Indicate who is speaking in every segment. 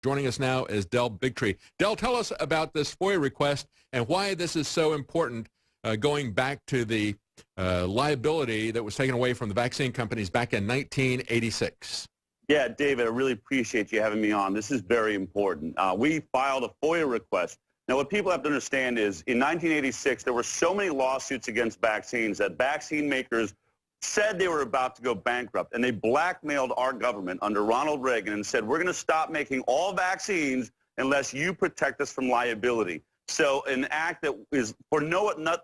Speaker 1: Joining us now is Del Bigtree. Del, tell us about this FOIA request and why this is so important, going back to the liability that was taken away from the vaccine companies back in 1986.
Speaker 2: Yeah, David, I really appreciate you having me on. This is very important. We filed a FOIA request. Now, what people have to understand is in 1986, there were so many lawsuits against vaccines that vaccine makers said they were about to go bankrupt, and they blackmailed our government under Ronald Reagan and said, we're going to stop making all vaccines unless you protect us from liability. So an act that is for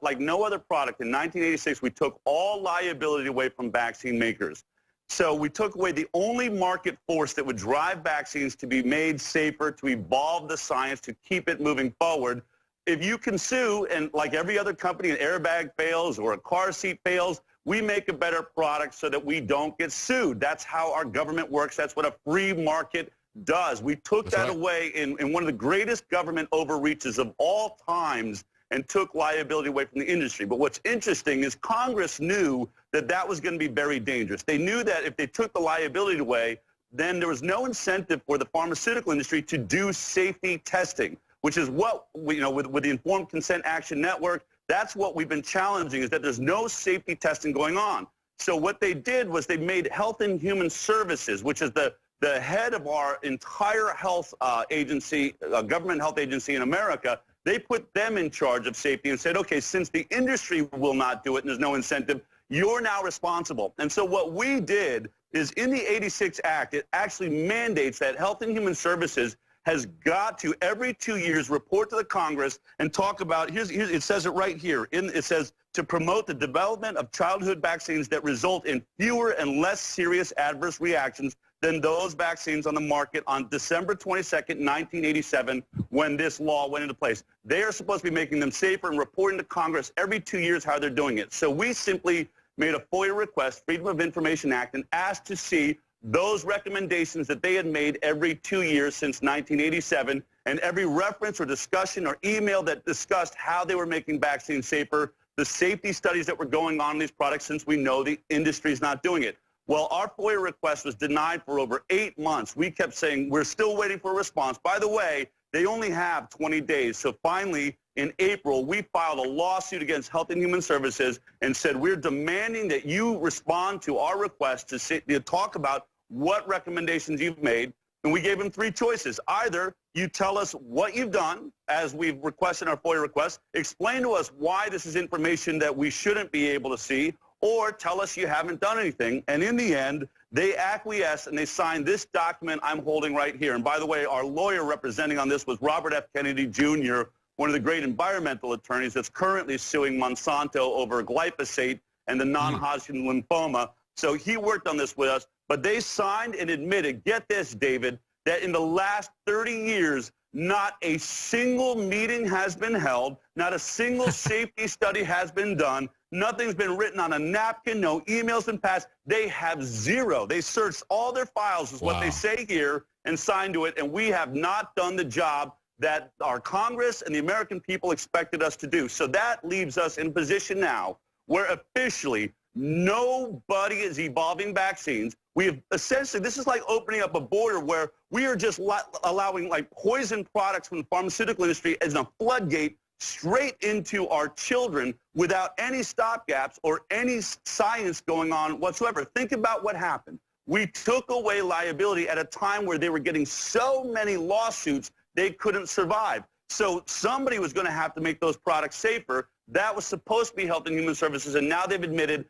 Speaker 2: like no other product, in 1986, we took all liability away from vaccine makers. So we took away the only market force that would drive vaccines to be made safer, to evolve the science, to keep it moving forward. If you can sue, and like every other company, an airbag fails or a car seat fails, we make a better product so that we don't get sued. That's how our government works. That's what a free market does. We took that away in one of the greatest government overreaches of all times and took liability away from the industry. But what's interesting is Congress knew that that was going to be very dangerous. They knew that if they took the liability away, then there was no incentive for the pharmaceutical industry to do safety testing, which is what, with the Informed Consent Action Network, that's what we've been challenging, is that there's no safety testing going on. So what they did was they made Health and Human Services, which is the head of our entire health agency, government health agency in America, they put them in charge of safety and said, okay, since the industry will not do it and there's no incentive, you're now responsible. And so what we did is in the 86 Act, it actually mandates that Health and Human Services has got to, every 2 years, report to the Congress and talk about, it says it right here, it says, to promote the development of childhood vaccines that result in fewer and less serious adverse reactions than those vaccines on the market on December 22nd, 1987, when this law went into place. They are supposed to be making them safer and reporting to Congress every 2 years how they're doing it. So we simply made a FOIA request, Freedom of Information Act, and asked to see those recommendations that they had made every 2 years since 1987, and every reference or discussion or email that discussed how they were making vaccines safer, the safety studies that were going on in these products, since we know the industry is not doing it. Well, our FOIA request was denied for over 8 months. We kept saying, we're still waiting for a response. By the way, they only have 20 days. So finally, in April, we filed a lawsuit against Health and Human Services and said, we're demanding that you respond to our request to talk about what recommendations you've made. And we gave them 3 choices. Either you tell us what you've done, as we've requested in our FOIA request, explain to us why this is information that we shouldn't be able to see, or tell us you haven't done anything. And in the end, they acquiesced and they signed this document I'm holding right here. And by the way, our lawyer representing on this was Robert F. Kennedy Jr., one of the great environmental attorneys that's currently suing Monsanto over glyphosate and the non-Hodgkin lymphoma. So he worked on this with us, but they signed and admitted, get this, David, that in the last 30 years, not a single meeting has been held, not a single safety study has been done, nothing's been written on a napkin, no emails been passed. They have 0. They searched all their files, is what they say here, and signed to it, and we have not done the job that our Congress and the American people expected us to do. So that leaves us in a position now where officially nobody is evolving vaccines. We have essentially, this is like opening up a border where we are just allowing like poison products from the pharmaceutical industry as a floodgate straight into our children without any stopgaps or any science going on whatsoever. Think about what happened. We took away liability at a time where they were getting so many lawsuits they couldn't survive. So somebody was going to have to make those products safer. That was supposed to be Health and Human Services, and now they've admitted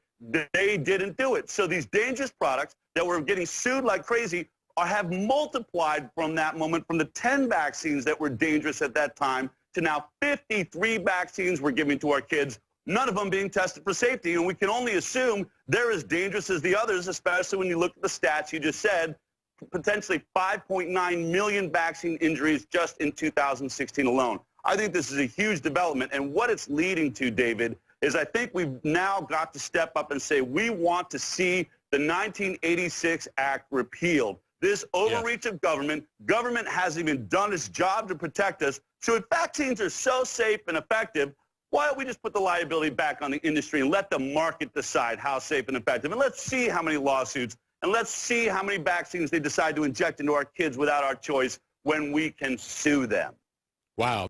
Speaker 2: they didn't do it. So these dangerous products that were getting sued like crazy have multiplied from that moment, from the 10 vaccines that were dangerous at that time to now 53 vaccines we're giving to our kids, none of them being tested for safety. And we can only assume they're as dangerous as the others, especially when you look at the stats you just said, potentially 5.9 million vaccine injuries just in 2016 alone. I think this is a huge development. And what it's leading to, David, is I think we've now got to step up and say we want to see the 1986 Act repealed. This overreach of government hasn't even done its job to protect us. So if vaccines are so safe and effective, why don't we just put the liability back on the industry and let the market decide how safe and effective? And let's see how many lawsuits, and let's see how many vaccines they decide to inject into our kids without our choice when we can sue them.
Speaker 1: Wow.